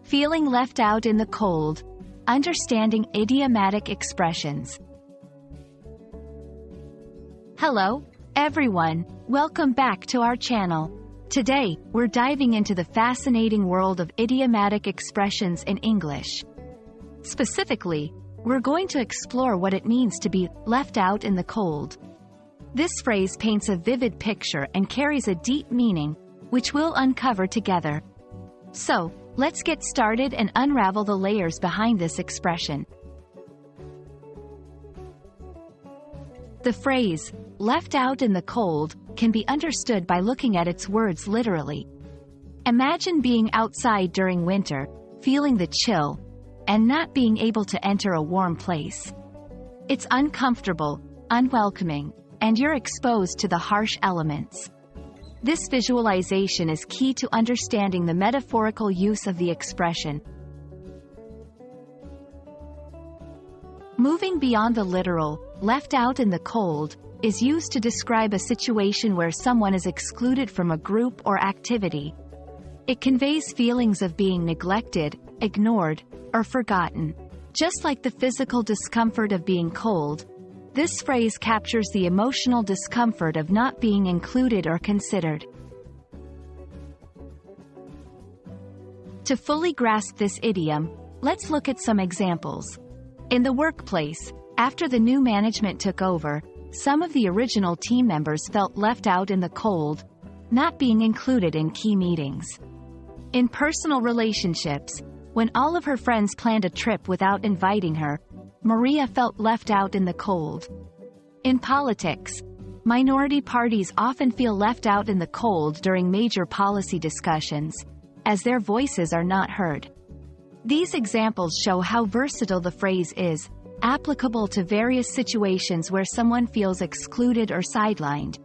Feeling left out in the cold. Understanding idiomatic expressions. Hello, everyone. Welcome back to our channel. Today, we're diving into the fascinating world of idiomatic expressions in English. Specifically, we're going to explore what it means to be left out in the cold. This phrase paints a vivid picture and carries a deep meaning, which we'll uncover together. So, let's get started and unravel the layers behind this expression. The phrase, left out in the cold, can be understood by looking at its words literally. Imagine being outside during winter, feeling the chill, and not being able to enter a warm place. It's uncomfortable, unwelcoming, and you're exposed to the harsh elements. This visualization is key to understanding the metaphorical use of the expression. Moving beyond the literal, left out in the cold, is used to describe a situation where someone is excluded from a group or activity. It conveys feelings of being neglected, ignored, or forgotten. Just like the physical discomfort of being cold, this phrase captures the emotional discomfort of not being included or considered. To fully grasp this idiom, let's look at some examples. In the workplace, after the new management took over, some of the original team members felt left out in the cold, not being included in key meetings. In personal relationships, when all of her friends planned a trip without inviting her, Maria felt left out in the cold. In politics, minority parties often feel left out in the cold during major policy discussions, as their voices are not heard. These examples show how versatile the phrase is, applicable to various situations where someone feels excluded or sidelined.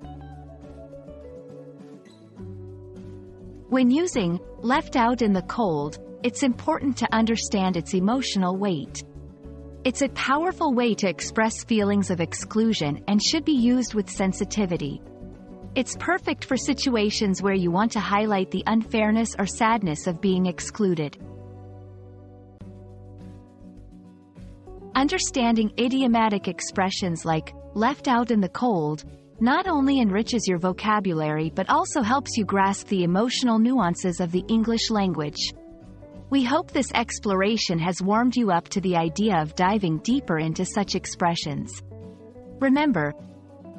When using left out in the cold, it's important to understand its emotional weight. It's a powerful way to express feelings of exclusion and should be used with sensitivity. It's perfect for situations where you want to highlight the unfairness or sadness of being excluded. Understanding idiomatic expressions like left out in the cold not only enriches your vocabulary but also helps you grasp the emotional nuances of the English language. We hope this exploration has warmed you up to the idea of diving deeper into such expressions. Remember,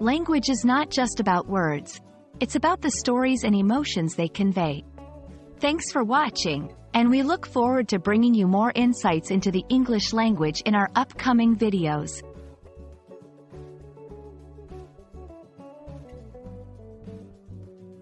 language is not just about words. It's about the stories and emotions they convey. Thanks for watching, and we look forward to bringing you more insights into the English language in our upcoming videos.